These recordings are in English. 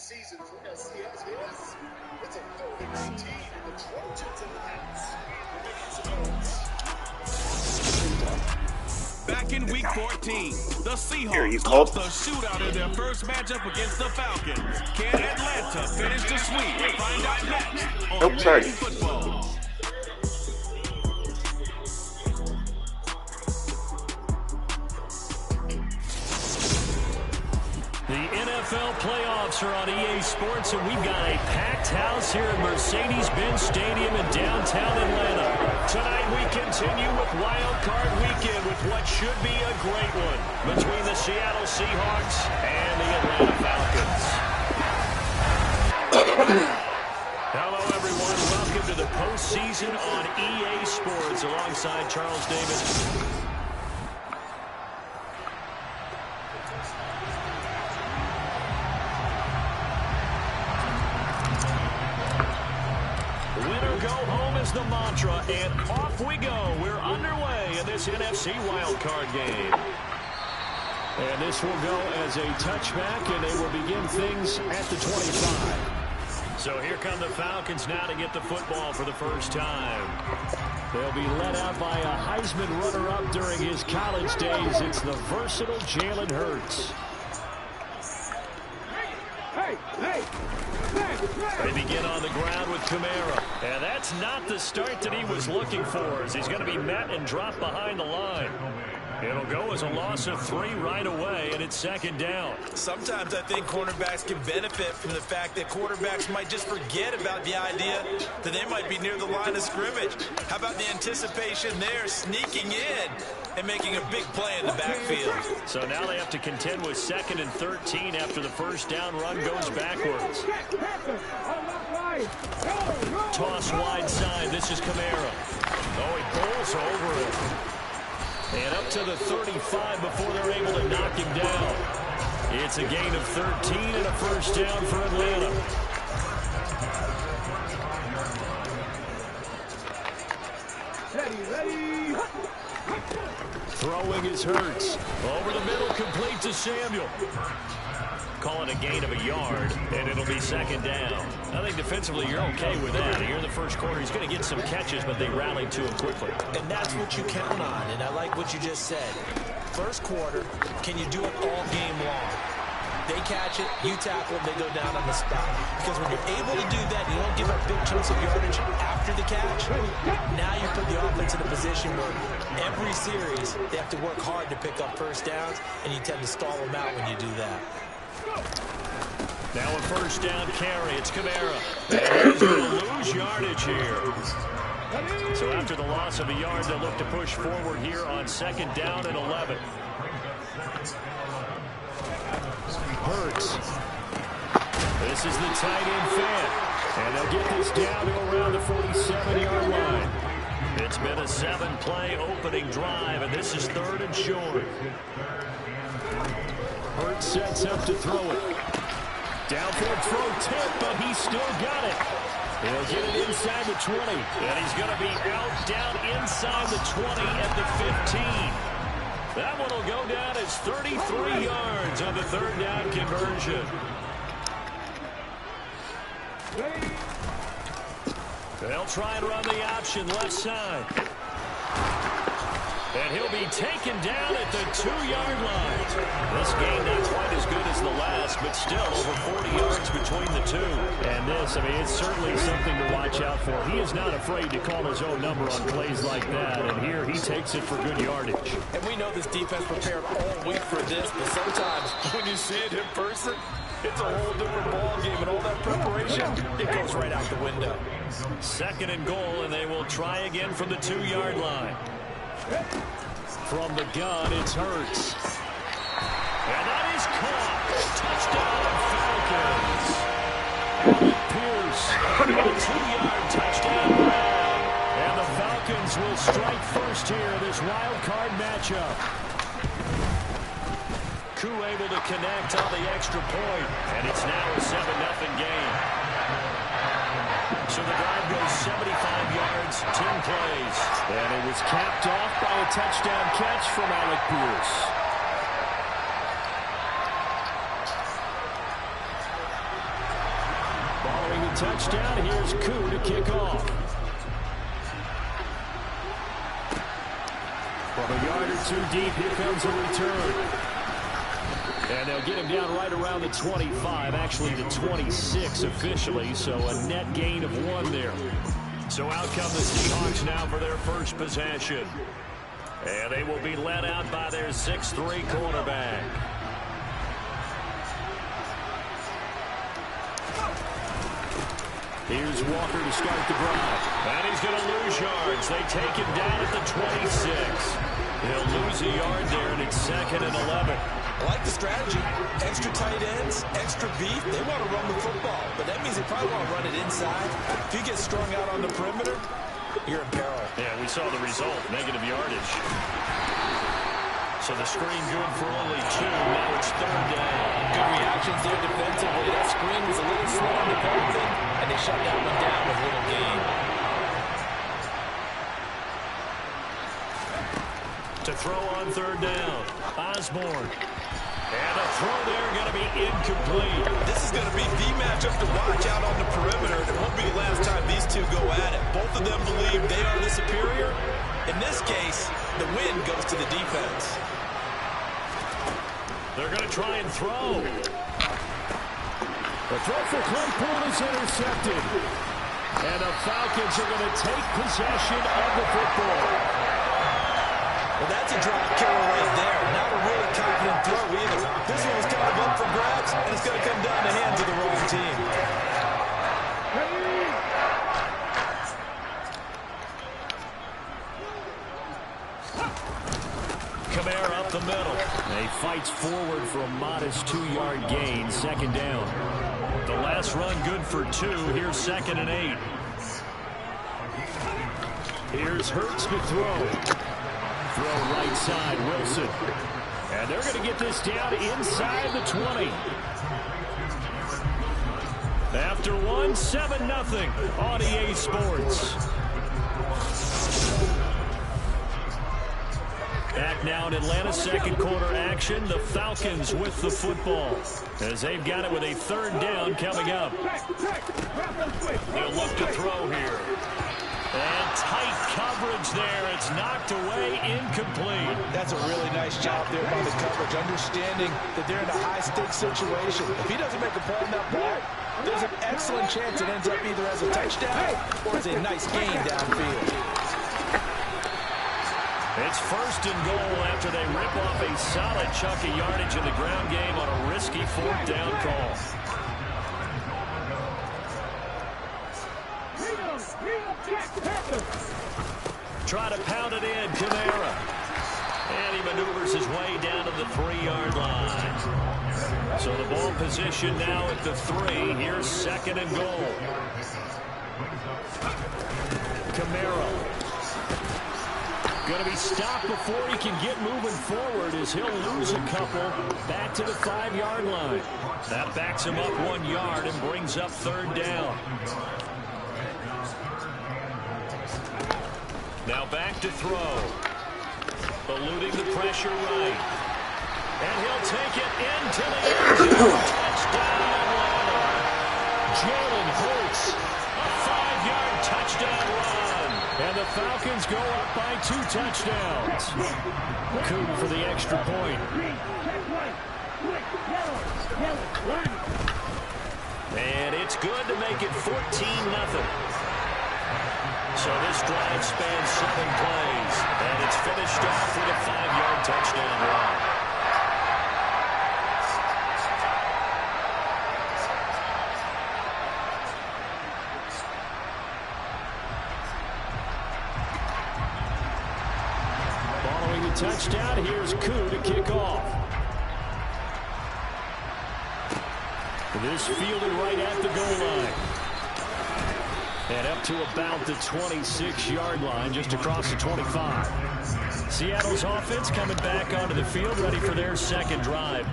Back in week 14, the Seahawks lost the shootout in their first matchup against the Falcons. Can Atlanta finish the sweep? Find out next on American Football. The NFL playoffs are on EA Sports, and we've got a packed house here at Mercedes-Benz Stadium in downtown Atlanta. Tonight we continue with Wild Card Weekend with what should be a great one between the Seattle Seahawks and the Atlanta Falcons. Hello, everyone. Welcome to the postseason on EA Sports alongside Charles Davis. The mantra, and off we go. We're underway in this NFC wildcard game. And this will go as a touchback, and they will begin things at the 25. So here come the Falcons now to get the football for the first time. They'll be led out by a Heisman runner-up during his college days. It's the versatile Jalen Hurts. They begin on the ground with Kamara. And that's not the start that he was looking for, as he's going to be met and dropped behind the line. It'll go as a loss of 3 right away, and it's second down. Sometimes I think cornerbacks can benefit from the fact that quarterbacks might just forget about the idea that they might be near the line of scrimmage. How about the anticipation there, sneaking in and making a big play in the backfield? So now they have to contend with 2nd and 13 after the first down run goes backwards. Toss wide side. This is Kamara. Oh, he pulls over it. And up to the 35 before they're able to knock him down. It's a gain of 13 and a first down for Atlanta. Ready. Throwing is Hurts. Over the middle, complete to Samuel. Call it a gain of a yard, and it'll be second down. I think defensively you're okay with that. Here in the first quarter, he's going to get some catches, but they rallied to him quickly. And that's what you count on, and I like what you just said. First quarter, can you do it all game long? They catch it, you tackle them, they go down on the spot. Because when you're able to do that, you don't give up big chunks of yardage after the catch. Now you put the offense in a position where every series they have to work hard to pick up first downs, and you tend to stall them out when you do that. Now a first down carry. It's Kamara. And he's going to lose yardage here. So after the loss of a yard, they'll look to push forward here on second down and 11. Hurts. This is the tight end fan. And they'll get this down to around the 47-yard line. It's been a 7-play opening drive, and this is 3rd and short. Hurts sets up to throw it. Downfield throw tip, but he's still got it. He'll get it inside the 20. And he's going to be out down inside the 20 at the 15. That one will go down as 33 yards on the 3rd down conversion. They'll try and run the option left side. And he'll be taken down at the 2-yard line. This game not quite as good as the last, but still over 40 yards between the two. And this, I mean, it's certainly something to watch out for. He is not afraid to call his own number on plays like that. And here he takes it for good yardage. And we know this defense prepared all week for this, but sometimes when you see it in person, it's a whole different ball game, and all that preparation, it goes right out the window. 2nd and goal, and they will try again from the 2-yard line. From the gun, it's Hurts. And that is caught. Touchdown, Falcons. Alec Pierce, a 2-yard touchdown grab. And the Falcons will strike first here in this wild card matchup. Koo able to connect on the extra point, and it's now a 7-0 game. So the drive goes 75 yards, 10 plays. And it was capped off by a touchdown catch from Alec Pierce. touchdown. Here's Koo to kick off. From a yard or two deep, here comes a return. And they'll get him down right around the 25, actually the 26 officially, so a net gain of 1 there. So out come the Seahawks now for their first possession. And they will be led out by their 6'3" quarterback. Here's Walker to start the drive. And he's going to lose yards. They take him down at the 26. He'll lose a yard there, and it's 2nd and 11. I like the strategy. Extra tight ends, extra beef. They want to run the football, but that means they probably want to run it inside. If you get strung out on the perimeter, you're in peril. Yeah, we saw the result, negative yardage. So the screen good for only 2. Now it's 3rd down. Good reactions there defensively. That screen was a little slow in developing, and they shut that one down with little gain. To throw on 3rd down, Osborne. And a throw there going to be incomplete. This is going to be the matchup to watch out on the perimeter. It won't be the last time these two go at it. Both of them believe they are the superior. In this case, the win goes to the defense. They're going to try and throw. The throw for Claypool is intercepted. And the Falcons are going to take possession of the football. Well, that's a drop killer right there. Not a really confident throw either. This one was kind of up for grabs, and it's going to come down the hands of the wrong team. Kamara up the middle. He fights forward for a modest 2-yard gain, 2nd down. The last run good for 2. Here's 2nd and 8. Here's Hurts to throw. Throw right side, Wilson. And they're going to get this down inside the 20. After 1, 7-0 on EA Sports. Back now in Atlanta, 2nd quarter action. The Falcons with the football as they've got it with a 3rd down coming up. They'll look to throw here. And tight coverage there. It's knocked away, incomplete. That's a really nice job there by the coverage, understanding that they're in a high-stakes situation. If he doesn't make a play on that ball, there's an excellent chance it ends up either as a touchdown or as a nice gain downfield. It's 1st and goal after they rip off a solid chunk of yardage in the ground game on a risky 4th down call. Try to pound it in, Kamara. And he maneuvers his way down to the 3-yard line. So the ball position now at the 3. Here's 2nd and goal. Kamara. Going to be stopped before he can get moving forward as he'll lose a couple back to the 5-yard line. That backs him up 1 yard and brings up 3rd down. Now back to throw. Eluding the pressure right. And he'll take it into the end zone. Touchdown, Atlanta. Jalen Hurts. A 5-yard touchdown run. And the Falcons go up by 2 touchdowns. Koo for the extra point. And it's good to make it 14-0. So this drive spans 7 plays, and it's finished off with a 5-yard touchdown run. Following the touchdown, here's Koo to kick off. This fielded right at the goal line. And up to about the 26-yard line, just across the 25. Seattle's offense coming back onto the field, ready for their 2nd drive.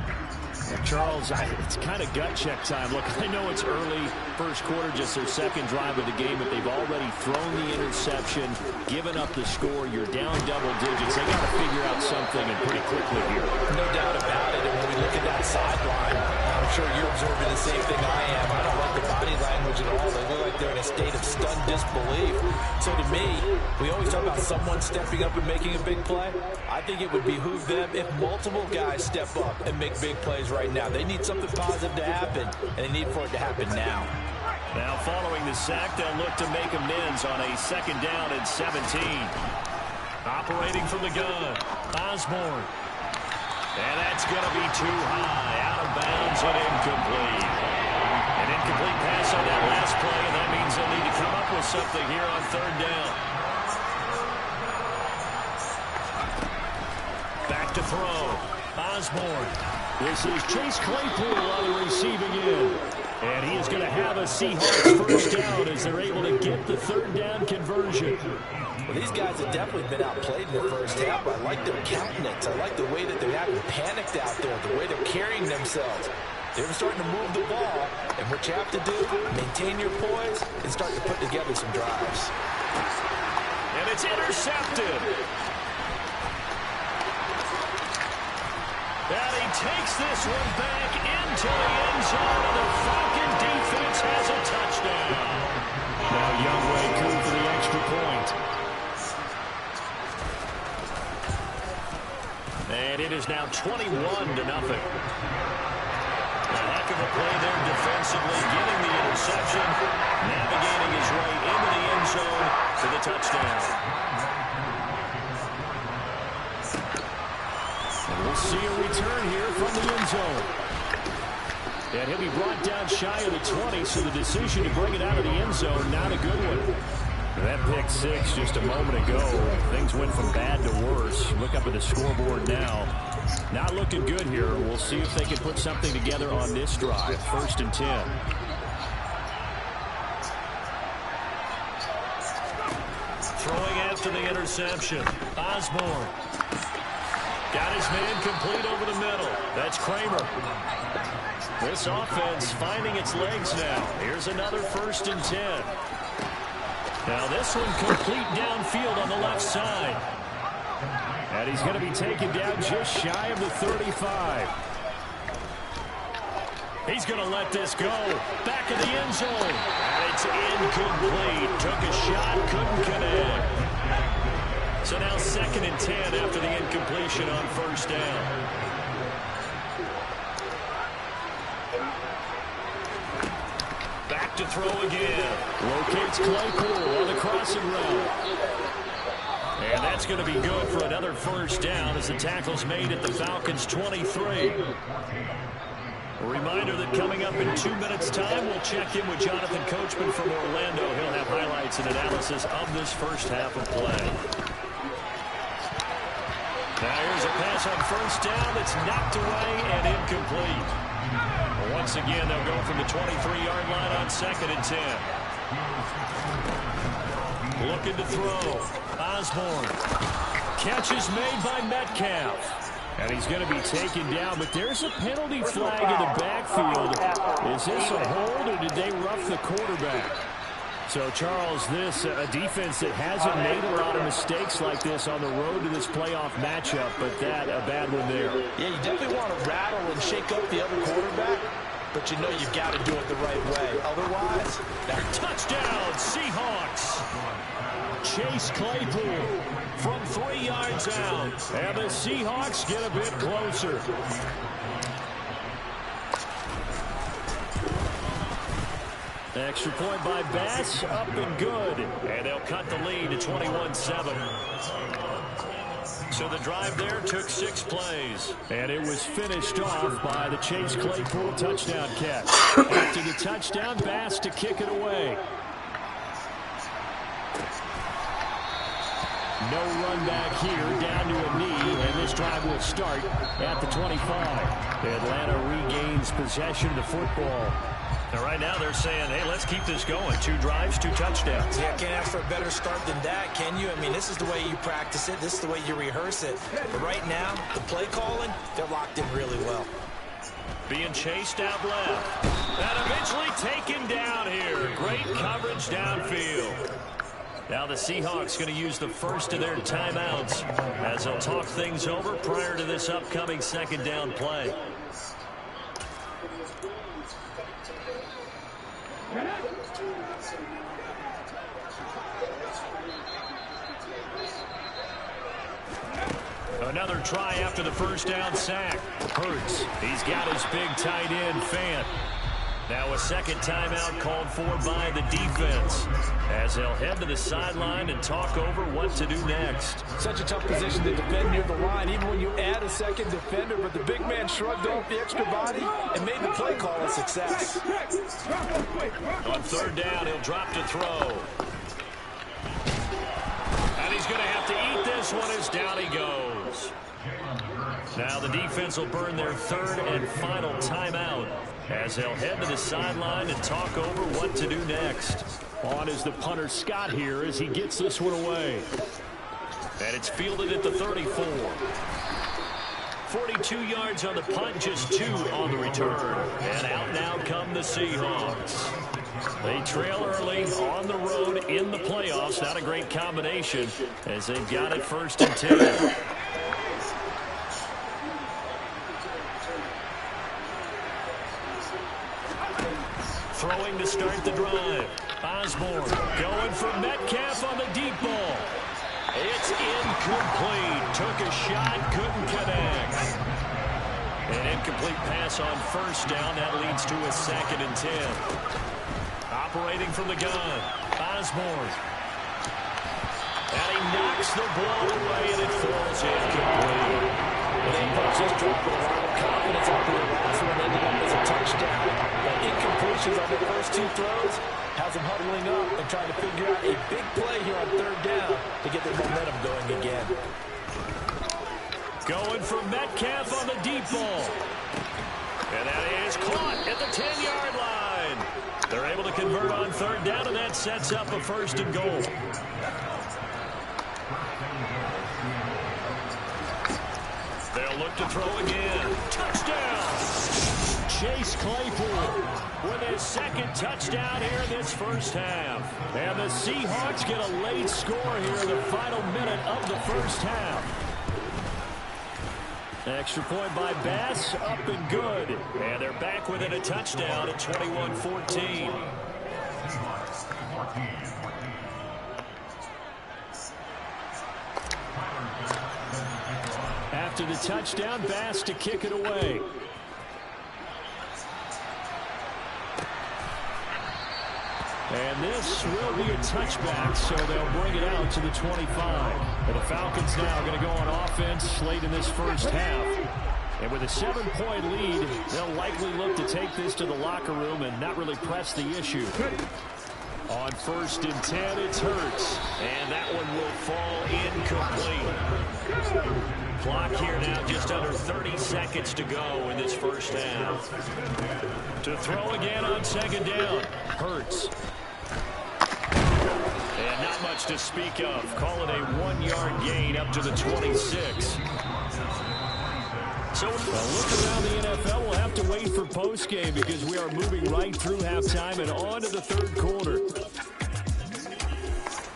Charles, it's kind of gut check time. Look, I know it's early, 1st quarter, just their 2nd drive of the game, but they've already thrown the interception, given up the score. You're down double digits. They got to figure out something, and pretty quickly here. No doubt about it. And when we look at that sideline, I'm sure you're observing the same thing I am. I don't like like the body language at all. They look like they're in a state of stunned disbelief. So to me, we always talk about someone stepping up and making a big play. I think it would behoove them if multiple guys step up and make big plays right now. They need something positive to happen, and they need for it to happen now. Now following the sack, they'll look to make amends on a 2nd down and 17. Operating from the gun, Osborne. And that's going to be too high, out of bounds and incomplete. An incomplete pass on that last play, and that means they'll need to come up with something here on 3rd down. Back to throw, Osborne. This is Chase Claypool on the receiving end. And he is going to have a Seahawks 1st down as they're able to get the 3rd down conversion. Well, these guys have definitely been outplayed in the first half. I like their countenance. I like the way that they haven't panicked out there, the way they're carrying themselves. They're starting to move the ball, and what you have to do, maintain your poise and start to put together some drives. And it's intercepted. And he takes this one back into the end zone, and the Falcon defense has a touchdown. Now Younghoe Koo for the extra point. And it is now 21-0. A heck of a play there defensively, getting the interception, navigating his way into the end zone for the touchdown. And we'll see a return here from the end zone. And he'll be brought down shy of the 20, so the decision to bring it out of the end zone, not a good one. That pick six just a moment ago. Things went from bad to worse. Look up at the scoreboard now. Not looking good here. We'll see if they can put something together on this drive. 1st and 10. Throwing after the interception. Osborne. Got his man complete over the middle. That's Kramer. This offense finding its legs now. Here's another 1st and 10. Now this one complete downfield on the left side. And he's going to be taken down just shy of the 35. He's going to let this go. Back of the end zone. And it's incomplete. Took a shot, couldn't connect. So now 2nd and 10 after the incompletion on 1st down. Back to throw again. Locates Claypool on the crossing route. And that's going to be good for another 1st down as the tackle's made at the Falcons' 23. A reminder that coming up in 2 minutes' time, we'll check in with Jonathan Coachman from Orlando. He'll have highlights and analysis of this first half of play. Now here's a pass on 1st down that's knocked away and incomplete. Once again, they'll go from the 23-yard line on 2nd and 10. Looking to throw. Osborne. Catch is made by Metcalf. And he's going to be taken down, but there's a penalty flag in the backfield. Is this a hold, or did they rough the quarterback? So, Charles, this a defense that hasn't made a lot of mistakes like this on the road to this playoff matchup, but that a bad one there. Yeah, you definitely want to rattle and shake up the other quarterback, but you know you've got to do it the right way. Otherwise, touchdown, Seahawks. Chase Claypool from 3 yards out, and the Seahawks get a bit closer. Extra point by Bass, up and good. And they'll cut the lead to 21-7. So the drive there took 6 plays. And it was finished off by the Chase Claypool touchdown catch. After the touchdown, Bass to kick it away. No run back here, down to a knee, and this drive will start at the 25. Atlanta regains possession of the football. Now, right now, they're saying, hey, let's keep this going. 2 drives, 2 touchdowns. Yeah, can't ask for a better start than that, can you? I mean, this is the way you practice it. This is the way you rehearse it. But right now, the play calling, they're locked in really well. Being chased out left. And eventually taken down here. Great coverage downfield. Now the Seahawks going to use the first of their timeouts as they'll talk things over prior to this upcoming 2nd down play. Another try after the first down sack. Hurts, he's got his big tight end, Fant. Now a second timeout called for by the defense as they'll head to the sideline and talk over what to do next. Such a tough position to defend near the line, even when you add a second defender, but the big man shrugged off the extra body and made the play call a success. On third down, he'll drop to throw. And he's going to have to eat this one as down he goes. Now the defense will burn their third and final timeout as they'll head to the sideline and talk over what to do next. On is the punter Scott here as he gets this one away. And it's fielded at the 34. 42 yards on the punt, just 2 on the return. And out now come the Seahawks. They trail early on the road in the playoffs. Not a great combination as they've got it 1st and 10. Throwing to start the drive. Osborne going for Metcalf on the deep ball. It's incomplete. Took a shot, couldn't connect. An incomplete pass on first down. That leads to a 2nd and 10. Operating from the gun. Osborne. And he knocks the ball away, and it falls incomplete. And he just dropped a lot of confidence after the last one ended up as a touchdown. But incompletions on the first 2 throws has them huddling up and trying to figure out a big play here on third down to get their momentum going again. Going for Metcalf on the deep ball. And that is caught at the 10-yard line. They're able to convert on third down, and that sets up a 1st and goal. They'll look to throw again. Touchdown! Chase Claypool with his 2nd touchdown here in this first half. And the Seahawks get a late score here in the final minute of the first half. Extra point by Bass, up and good. And they're back within a touchdown at 21-14. After the touchdown, Bass to kick it away. And this will be a touchback, so they'll bring it out to the 25. And the Falcons now going to go on offense late in this first half. And with a 7-point lead, they'll likely look to take this to the locker room and not really press the issue. On 1st and 10, it's Hurts. And that one will fall incomplete. Clock here now just under 30 seconds to go in this first half. To throw again on 2nd down. Hurts. And not much to speak of. Call it a 1-yard gain up to the 26. So a look around the NFL. We'll have to wait for postgame because we are moving right through halftime and on to the 3rd quarter.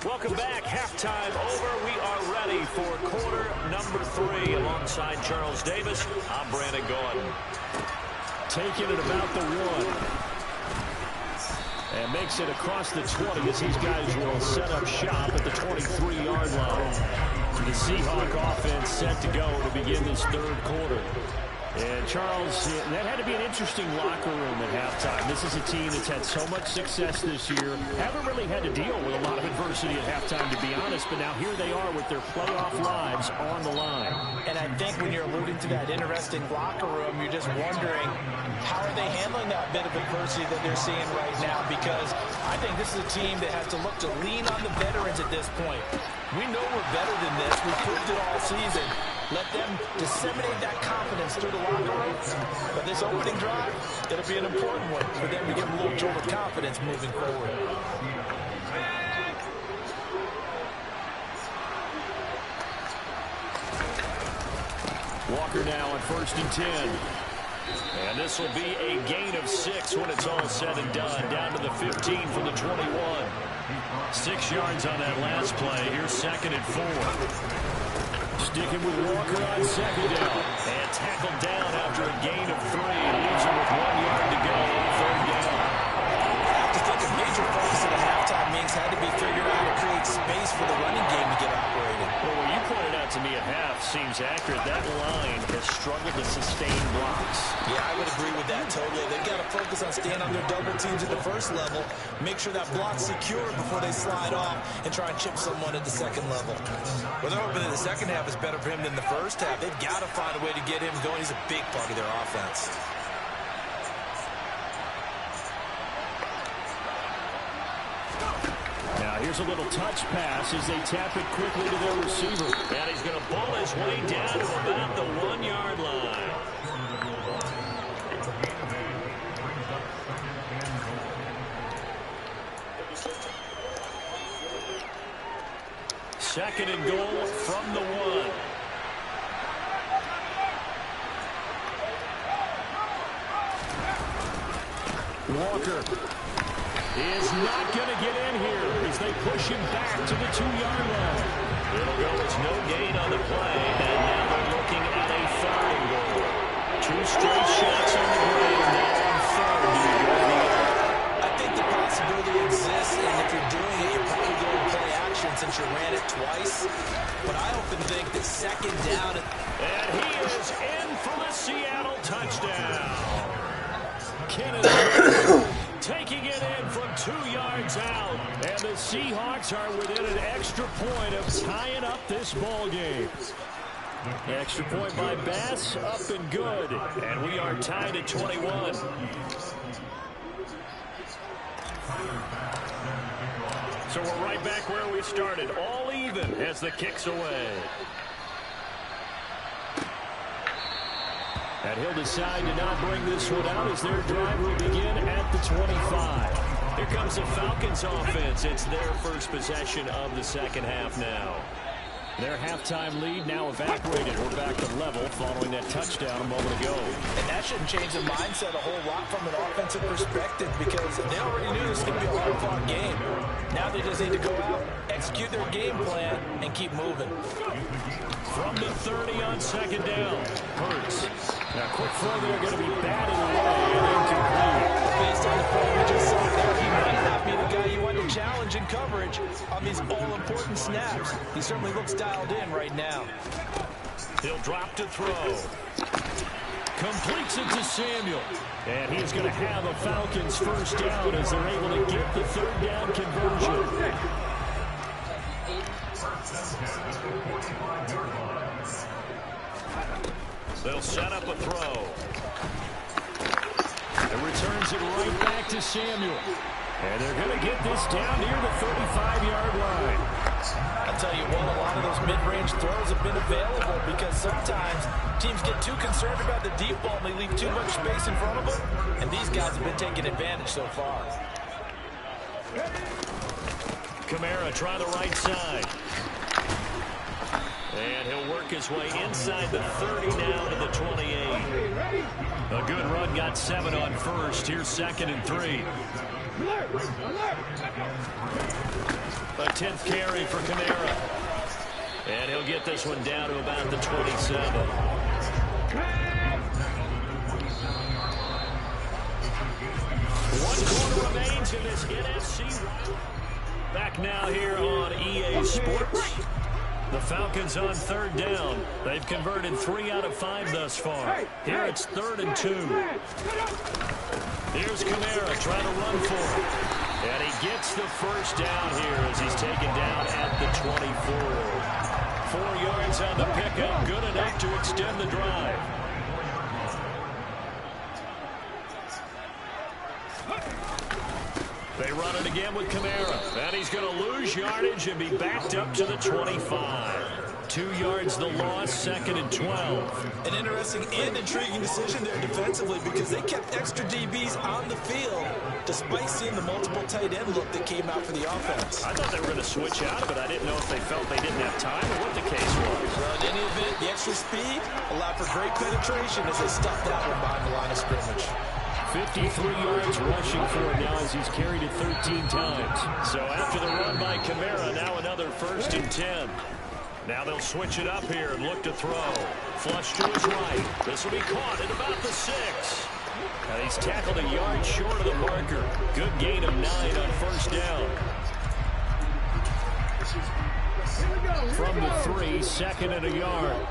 Welcome back. Halftime over. We are ready for quarter number 3 alongside Charles Davis. I'm Brandon Gordon. Taking it about the 1. And makes it across the 20 as these guys will set up shop at the 23-yard line. The Seahawk offense set to go to begin this 3rd quarter. And Charles, that had to be an interesting locker room at halftime. This is a team that's had so much success this year. Haven't really had to deal with a lot of adversity at halftime, to be honest. But now here they are with their playoff lives on the line. And I think when you're alluding to that interesting locker room, you're just wondering how are they handling that bit of adversity that they're seeing right now? Because I think this is a team that has to look to lean on the veterans at this point. We know we're better than this. We proved it all season. Let them disseminate that confidence through the locker room. But this opening drive, it'll be an important one for them to get a little jolt of confidence moving forward. Walker now on 1st and 10. And this will be a gain of 6 when it's all said and done. Down to the 15 from the 21. 6 yards on that last play. Here's 2nd and 4. Sticking with Walker on 2nd down. And tackled down after a gain of 3. Leaves him with 1 yard to go on 3rd down. I have to think a major focus of the half seems accurate. That line has struggled to sustain blocks. Yeah, I would agree with that totally. They've got to focus on staying on their double teams at the first level, make sure that block's secure before they slide off and try and chip someone at the second level. Well, they're hoping that the second half is better for him than the first half. They've got to find a way to get him going. He's a big part of their offense. Now here's a little touch pass as they tap it quickly to their receiver. And he's going to ball his way down to about the 1-yard line. Second and goal from the 1. Walker is not going to get in here as they push him back to the 2-yard line. It'll go as no gain on the play, and now they're looking at a 3rd and goal. 2 straight shots on the ground, now on 3rd. Do you go the other? I think the possibility exists, and if you're doing it, you're probably going to play action since you ran it twice. But I often think that 2nd down. And he is in for the Seattle touchdown. Kenneth taking it in from 2 yards out. And the Seahawks are within an extra point of tying up this ball game. Extra point by Bass, up and good. And we are tied at 21. So we're right back where we started, all even as the kick's away. And he'll decide to not bring this one out as their drive will begin at the 25. Here comes the Falcons offense. It's their first possession of the second half now. Their halftime lead now evaporated. We're back to level following that touchdown a moment ago. And that shouldn't change the mindset a whole lot from an offensive perspective because they already knew this was going to be a hard-fought game. Now they just need to go out, execute their game plan, and keep moving. From the 30 on 2nd down, Hurts. Now, quick throw there, going to be batted away and incomplete. Based on the play we just saw there, he might not be the guy you want to challenge in coverage on these all-important snaps. He certainly looks dialed in right now. He'll drop to throw. Completes it to Samuel. And he's going to have a Falcons first down as they're able to get the 3rd down conversion. They'll set up a throw. And returns it right back to Samuel. And they're going to get this down near the 35-yard line. I'll tell you what, a lot of those mid-range throws have been available because sometimes teams get too concerned about the deep ball and they leave too much space in front of them. And these guys have been taking advantage so far. Kamara try the right side. And he'll work his way inside the 30 now to the 28. A good run, got 7 on first. Here's 2nd and 3. A 10th carry for Kamara. And he'll get this one down to about the 27. One quarter remains in this NFC. Back now here on EA Sports. The Falcons on 3rd down. They've converted 3 out of 5 thus far. Here it's 3rd and 2. Here's Kamara trying to run for it. And he gets the first down here as he's taken down at the 24. 4 yards on the pickup. Good enough to extend the drive. They run it again with Kamara. And he's going to lose yardage and be backed up to the 25. 2 yards the loss, 2nd and 12. An interesting and intriguing decision there defensively because they kept extra DBs on the field despite seeing the multiple tight end look that came out for the offense. I thought they were going to switch out of it. I didn't know if they felt they didn't have time or what the case was. Well, in any event, the extra speed allowed for great penetration as they stuffed that one behind the line of scrimmage. 53 yards rushing for him now as he's carried it 13 times. So after the run by Kamara, now another 1st and 10. Now they'll switch it up here and look to throw. Flush to his right. This will be caught at about the 6. Now he's tackled a yard short of the marker. Good gain of 9 on 1st down. From the 3, 2nd and a yard.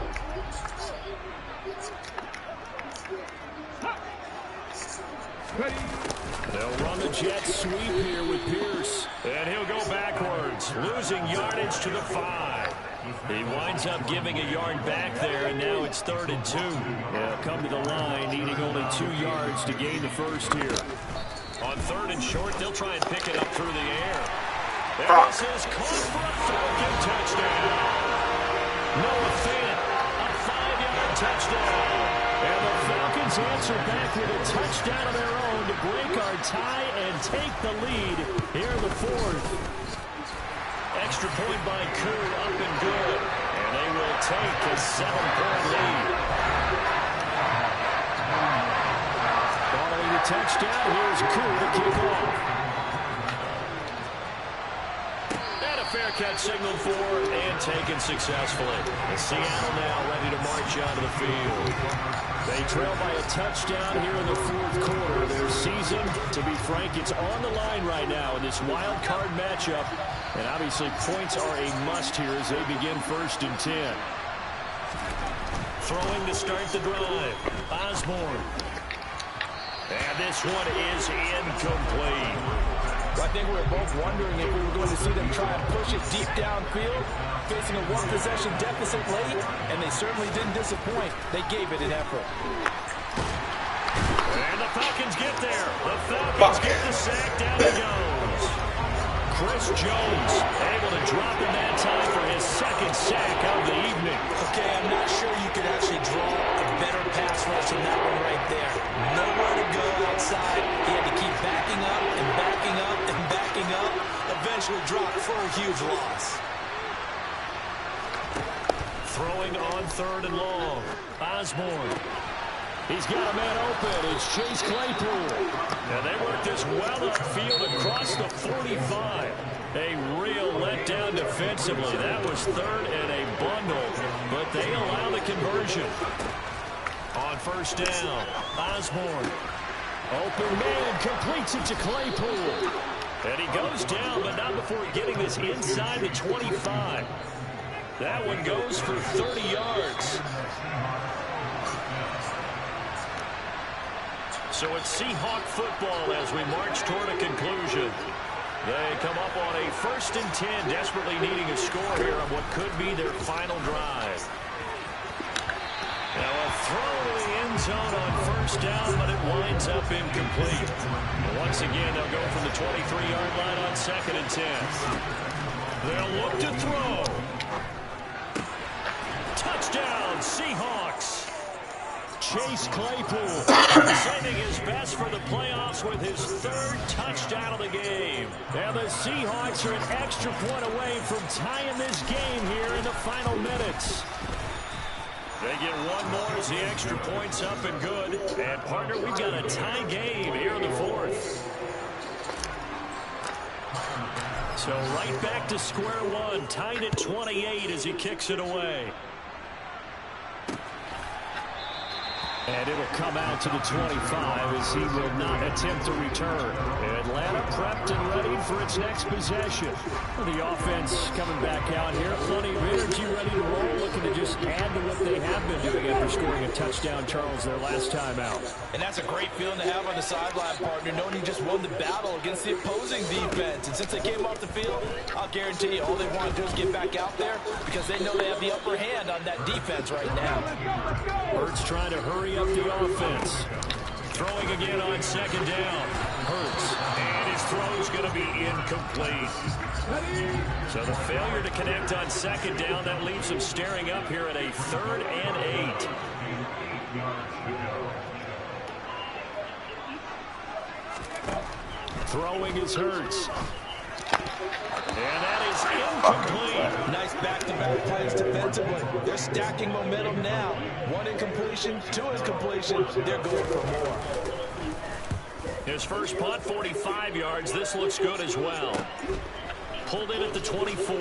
They'll run the jet sweep here with Pierce. And he'll go backwards, losing yardage to the 5. He winds up giving a yard back there, and now it's 3rd and 2. They'll come to the line, needing only 2 yards to gain the first here. On 3rd and short, they'll try and pick it up through the air. And this is caught for a Falcon touchdown. Noah Fant, a 5-yard touchdown. And the Falcons answer back with a touchdown of their own to break our tie and take the lead here in the 4th. Extra point by Koo, up and good. And they will take a 7-point lead. Following the touchdown, here's Koo to kick off. And a fair catch signaled for and taken successfully. And Seattle now ready to march onto the field. They trail by a touchdown here in the 4th quarter. Their season, to be frank, it's on the line right now in this wild card matchup. And obviously points are a must here as they begin 1st and 10. Throwing to start the drive. Osborne. And this one is incomplete. I think we were both wondering if we were going to see them try and push it deep downfield, facing a 1-possession deficit late, and they certainly didn't disappoint. They gave it an effort. And the Falcons get there. The Falcons get the sack. Down he goes. Chris Jones able to drop in that time for his 2nd sack of the evening. Okay, I'm not sure you could actually draw a better pass rush than that one right there. Nowhere to go outside. He had to keep backing up and backing up and backing up. Eventually dropped for a huge loss. Throwing on 3rd and long. Osborne. He's got a man open. It's Chase Claypool. And they work this well upfield across the 45. A real letdown defensively. That was 3rd and a bundle, but they allow the conversion. On 1st down, Osborne. Open man, completes it to Claypool. And he goes down, but not before getting this inside the 25. That one goes for 30 yards. So it's Seahawk football as we march toward a conclusion. They come up on a 1st and 10, desperately needing a score here on what could be their final drive. Now a throw to the end zone on 1st down, but it winds up incomplete. And once again, they'll go from the 23-yard line on 2nd and 10. They'll look to throw. Touchdown, Seahawks. Chase Claypool saving his best for the playoffs with his 3rd touchdown of the game. And the Seahawks are an extra point away from tying this game here in the final minutes. They get one more as the extra point's up and good. And, partner, we've got a tie game here in the 4th. So right back to square one, tied at 28 as he kicks it away. And it'll come out to the 25 as he will not attempt to return. Atlanta prepped and ready for its next possession. The offense coming back out here. Plenty of energy, ready to roll, looking to just add to what they have been doing after scoring a touchdown, Charles, their last time out. And that's a great feeling to have on the sideline, partner, knowing you just won the battle against the opposing defense. And since they came off the field, I'll guarantee you all they want to do is get back out there because they know they have the upper hand on that defense right now. Hurts trying to hurry up the offense. Throwing again on 2nd down. Hurts. And his throw's going to be incomplete. So the failure to connect on 2nd down, that leaves him staring up here at a 3rd and 8. Throwing is Hurts. And that is incomplete. Nice back-to-back plays defensively. They're stacking momentum now. 1 incompletion, 2 incompletion. They're going for more. His first punt, 45 yards. This looks good as well. Pulled in at the 24.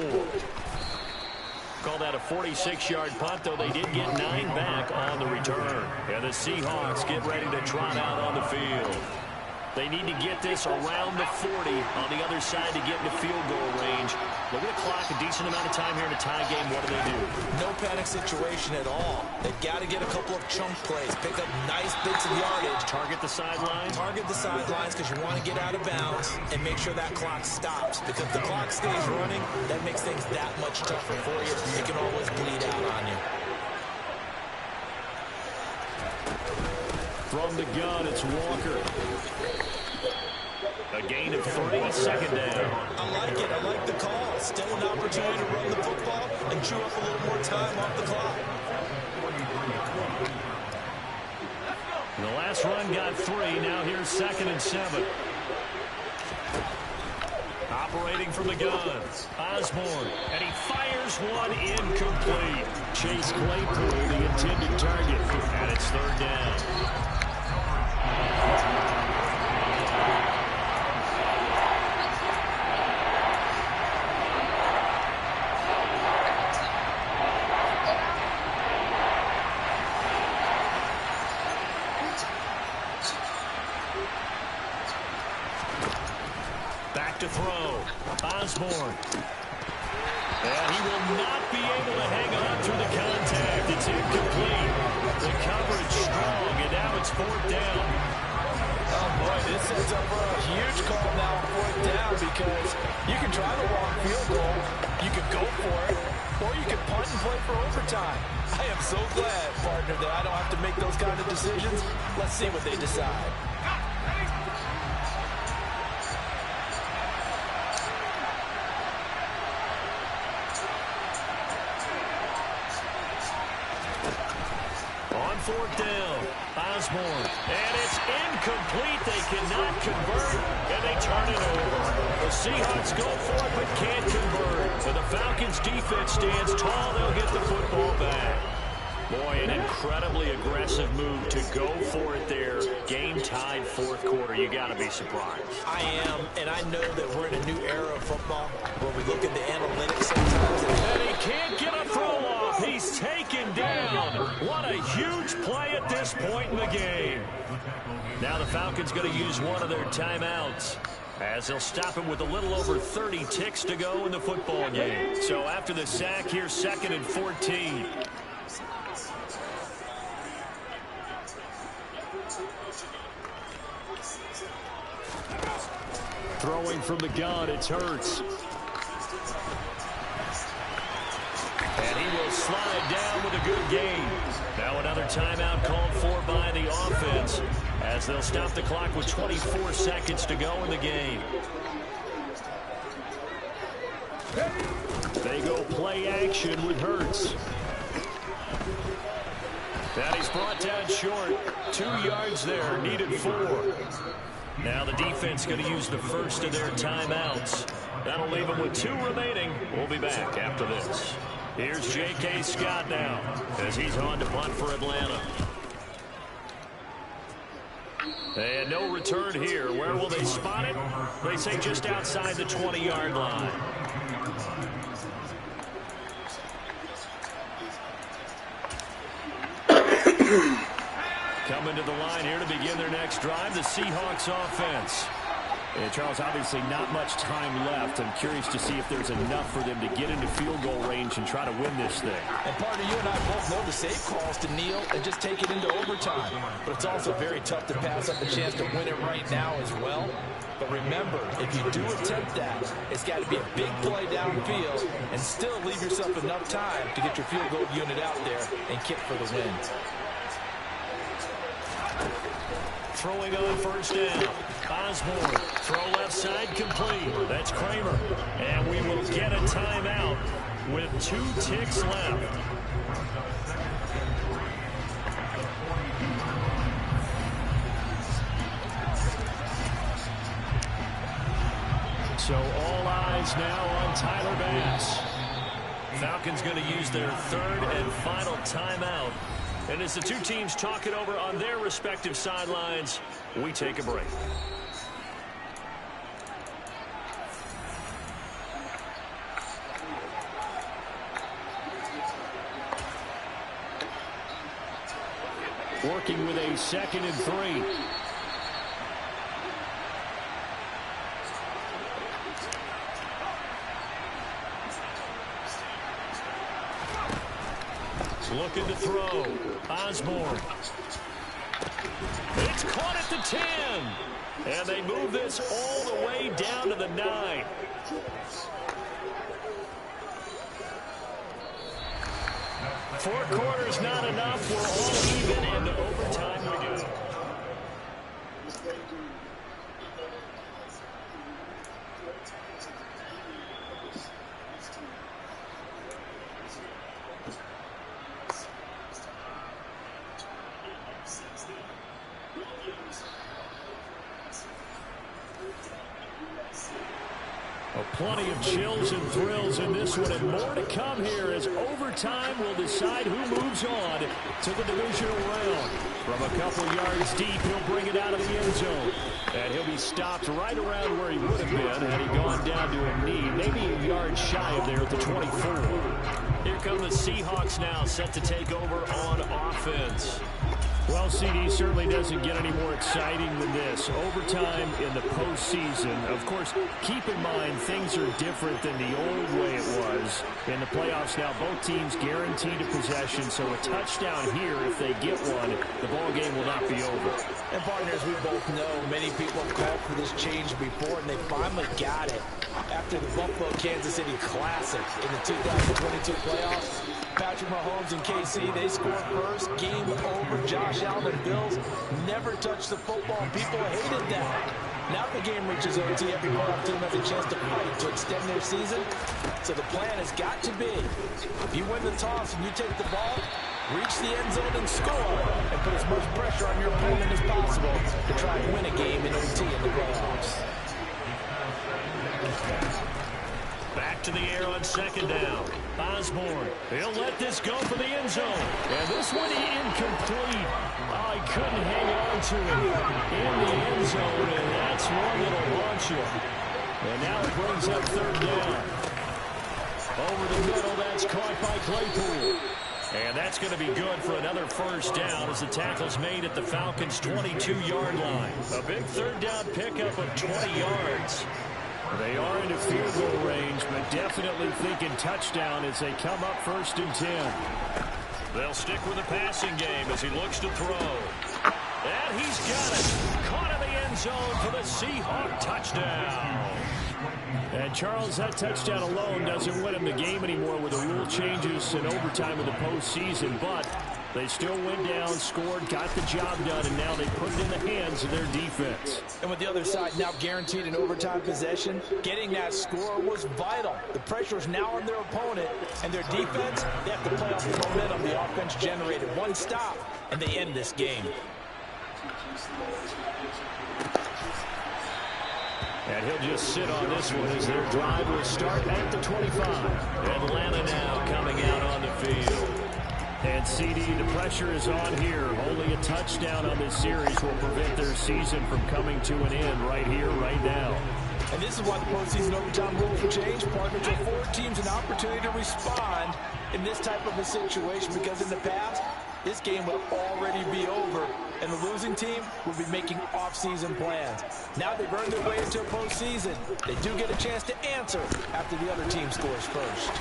Call that a 46-yard punt, though they did get 9 back on the return. And the Seahawks get ready to trot out on the field. They need to get this around the 40 on the other side to get into field goal range. Look at the clock, a decent amount of time here in a tie game. What do they do? No panic situation at all. They've got to get a couple of chunk plays, pick up nice bits of yardage. Target the sidelines? Target the sidelines because you want to get out of bounds and make sure that clock stops. Because if the clock stays running, that makes things that much tougher for you. It can always bleed out on you. From the gun, it's Walker. A gain of 3, second down. I like it. I like the call. Still an opportunity to run the football and chew up a little more time off the clock. The last run got 3. Now here's 2nd and 7. Operating from the gun, Osborne, and he fires one incomplete. Chase Claypool, the intended target, and it's 3rd down. Back to throw. Osborne. And he will not be able to hang on through the contact. It's incomplete. The coverage strong, and now it's 4th down. Oh, boy, this sets up for a huge call now on 4th down because you can try the long field goal, you can go for it, or you can punt and play for overtime. I am so glad, partner, that I don't have to make those kind of decisions. Let's see what they decide. On 4th down, Osborne, and it's incomplete. They cannot convert, and they turn it over. The Seahawks go for it, but can't convert. So the Falcons' defense stands tall. They'll get the football back. Boy, an incredibly aggressive move to go for it there. Game tied 4th quarter. You got to be surprised. I am, and I know that we're in a new era of football where we look at the analytics sometimes. And he can't get a throw off. He's taken down. What a huge play at this point in the game. Now the Falcons going to use one of their timeouts, as they'll stop him with a little over 30 ticks to go in the football game. So after the sack, here's 2nd and 14. Throwing from the gun, it's Hurts. And he will slide down with a good gain. Now another timeout called for by the offense, as they'll stop the clock with 24 seconds to go in the game. They go play action with Hurts. And he's brought down short. 2 yards there, needed 4. Now the defense going to use the first of their timeouts. That'll leave them with 2 remaining. We'll be back after this. Here's J.K. Scott now, as he's on to punt for Atlanta. And no return here. Where will they spot it? They say just outside the 20-yard line. Coming to the line here to begin their next drive, the Seahawks offense. And Charles, obviously not much time left. I'm curious to see if there's enough for them to get into field goal range and try to win this thing. And partner, you and I both know the safe calls to kneel and just take it into overtime. But it's also very tough to pass up a chance to win it right now as well. But remember, if you do attempt that, it's got to be a big play downfield and still leave yourself enough time to get your field goal unit out there and kick for the win. Throwing on 1st down. Osborne, throw left side complete. That's Kramer. And we will get a timeout with 2 ticks left. So all eyes now on Tyler Bass. Falcons going to use their 3rd and final timeout. And as the 2 teams talk it over on their respective sidelines, we take a break. Working with a 2nd and 3. Looking to throw. Osborne. It's caught at the 10. And they move this all the way down to the 9. Four quarters not enough. We're all even, and to overtime we do. Plenty of chills and thrills in this one, and more to come here as overtime will decide who moves on to the divisional round. From a couple yards deep, he'll bring it out of the end zone. And he'll be stopped right around where he would have been had he gone down to a knee, maybe a yard shy of there at the 24. Here come the Seahawks now, set to take over on offense. Well, CD certainly doesn't get any more exciting than this. Overtime in the postseason. Of course, keep in mind things are different than the old way it was. In the playoffs now, both teams guaranteed a possession, so a touchdown here, if they get one, the ball game will not be over. And partners, we both know many people have called for this change before, and they finally got it. After the Buffalo-Kansas City Classic in the 2022 playoffs, Patrick Mahomes and KC, they scored first. Game over. Josh Allen and Bills never touched the football. People hated that. Now the game reaches OT. Every playoff team has a chance to fight to extend their season. So the plan has got to be, if you win the toss and you take the ball, reach the end zone and score, and put as much pressure on your opponent as possible to try and win a game in OT in the playoffs. Back to the air on second down. Osborne, he'll let this go for the end zone. And this one incomplete. Oh, he couldn't hang on to it in the end zone, and that's one that'll launch him. And now it brings up third down. Over the middle, that's caught by Claypool. And that's going to be good for another first down as the tackle's made at the Falcons' 22-yard line. A big third down pickup of 20 yards. They are into field goal range, but definitely thinking touchdown as they come up 1st and 10. They'll stick with the passing game as he looks to throw. And he's got it. Caught in the end zone for the Seahawk touchdown. And Charles, that touchdown alone doesn't win him the game anymore with the rule changes and overtime in the postseason, but they still went down, scored, got the job done, and now they put it in the hands of their defense. And with the other side now guaranteed an overtime possession, getting that score was vital. The pressure is now on their opponent, and their defense, they have to play off the momentum the offense generated. One stop, and they end this game. And he'll just sit on this one as their drive will start at the 25. Atlanta now coming out on the field. And CD, the pressure is on here. Only a touchdown on this series will prevent their season from coming to an end right here, right now. And this is why the postseason overtime rules will change. Partners will afford teams an opportunity to respond in this type of a situation, because in the past, this game would already be over, and the losing team will be making off-season plans. Now they've earned their way into a postseason. They do get a chance to answer after the other team scores first.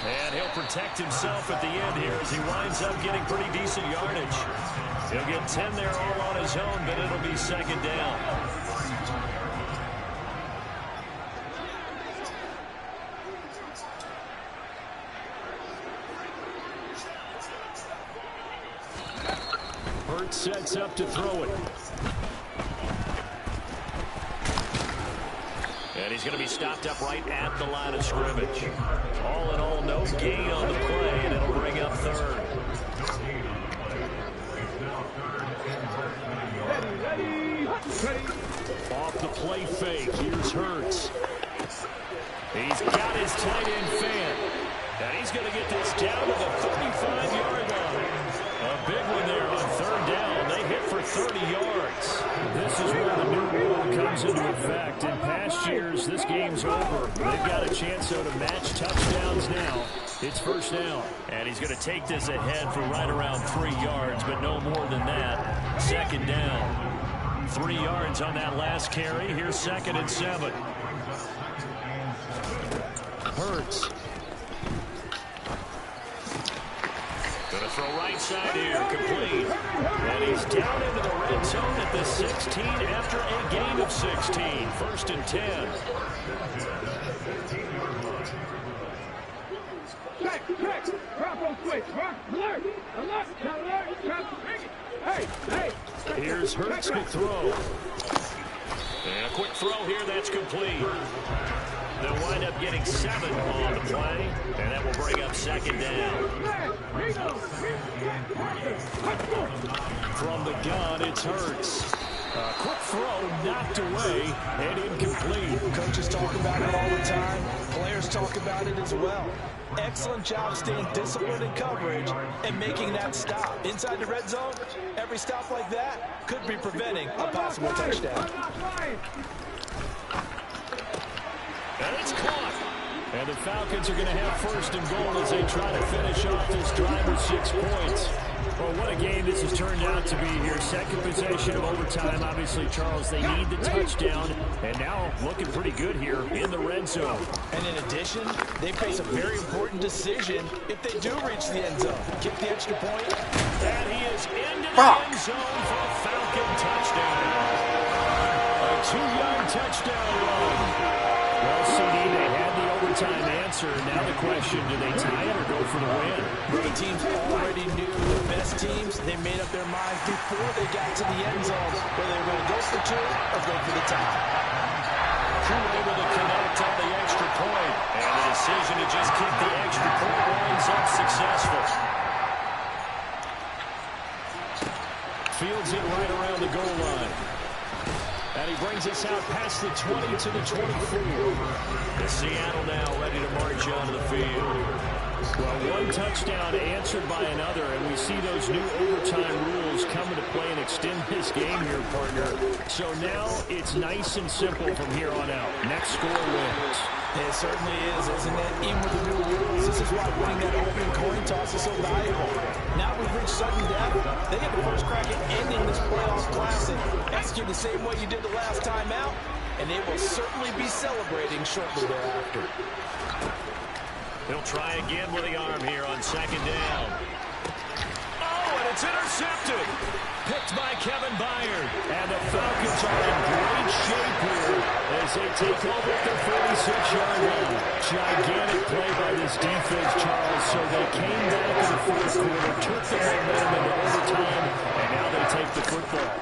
And he'll protect himself at the end here as he winds up getting pretty decent yardage. He'll get 10 there all on his own, but it'll be second down. Hurts sets up to throw it. And he's going to be stopped up right at the line of scrimmage. All in all, no gain on the play, and it'll bring up third. Off the play fake, here's Hurts. He's got his tight end fan. And he's going to get this down to the 35-yard line. A big one there on third down. They hit for 30 yards. This is where the new rule comes into effect. In past years, this game's over. They've got a chance, though, to match touchdowns now. It's first down. And he's going to take this ahead for right around 3 yards, but no more than that. Second down. 3 yards on that last carry. Here's 2nd and 7. Hurts. Throw right side here, complete. And he's down into the red zone at the 16 after a gain of 16. 1st and 10. Here's Hurts to throw. And a quick throw here, that's complete. They'll wind up getting 7 on the play, and that will bring up 2nd down. From the gun, it's Hurts. A quick throw knocked away and incomplete. Coaches talk about it all the time. Players talk about it as well. Excellent job staying disciplined in coverage and making that stop. Inside the red zone, every stop like that could be preventing a possible touchdown. And it's caught. And the Falcons are going to have 1st and goal as they try to finish off this drive with 6 points. Well, what a game this has turned out to be here. 2nd possession of overtime. Obviously, Charles, they need the touchdown. And now looking pretty good here in the red zone. And in addition, they face a very important decision if they do reach the end zone. Kick the extra point. And he is into the end zone for a Falcon touchdown. A 2-yard touchdown run. Well, CD, they had the overtime answer. Now the question, do they tie it or go for the win? Both teams already knew the best teams. They made up their minds before they got to the end zone whether they were going to go for 2 or go for the tie. Crew able to connect on the extra point. And the decision to just kick the extra point winds up successful. Fields it right around the goal line. And he brings us out past the 20 to the 24. The Seattle now ready to march onto the field. Well, one touchdown answered by another, and we see those new overtime rules come into play and extend this game here, partner. So now it's nice and simple from here on out. Next score wins. It certainly is, isn't it? Even with the new rules, this is why winning that opening coin toss is so valuable. Now we've reached sudden death. They get the first crack at ending this playoff classic. Execute the same way you did the last time out, and they will certainly be celebrating shortly thereafter. He'll try again with the arm here on 2nd down. Oh, and it's intercepted. Picked by Kevin Byard. And the Falcons are in great shape here as they take over at their 46-yard line. Gigantic play by this defense, Charles. So they came back in the 4th quarter, took the momentum into overtime, and now they take the football.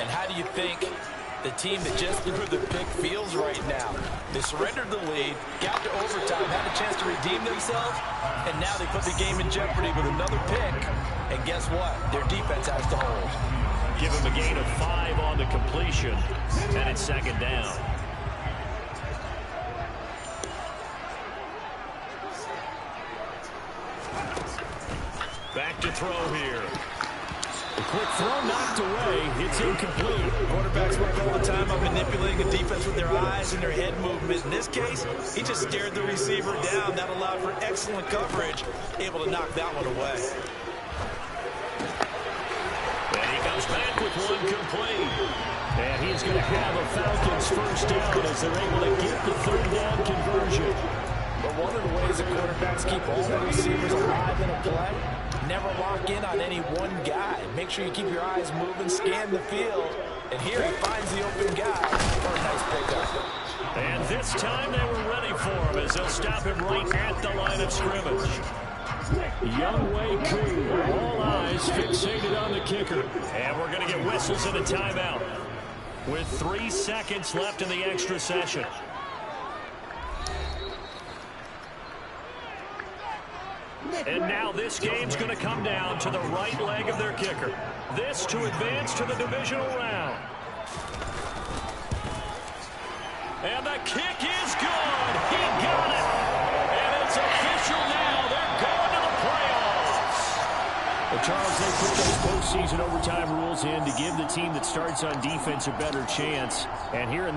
And how do you think the team that just threw the pick feels right now? They surrendered the lead, got to overtime, had a chance to redeem themselves, and now they put the game in jeopardy with another pick. And guess what? Their defense has to hold. Give them a gain of 5 on the completion, and it's 2nd down. Back to throw here. A quick throw knocked away. It's incomplete. Quarterbacks work all the time on manipulating the defense with their eyes and their head movement. In this case, he just stared the receiver down. That allowed for excellent coverage, able to knock that one away. And he comes back with one complete. And he's going to have a Falcons 1st down as they're able to get the 3rd down conversion. But one of the ways the quarterbacks keep all the receivers alive in a play, never lock in on any one guy. Make sure you keep your eyes moving, scan the field. And here he finds the open guy for a nice pickup. And this time they were ready for him as they'll stop him right at the line of scrimmage. Younghoe Koo, all eyes fixated on the kicker. And we're going to get whistles and a timeout with 3 seconds left in the extra session. And now this game's going to come down to the right leg of their kicker. This to advance to the divisional round. And the kick is good. He got it. And it's official now. They're going to the playoffs. Well, Charles, they put those postseason overtime rules in to give the team that starts on defense a better chance. And here in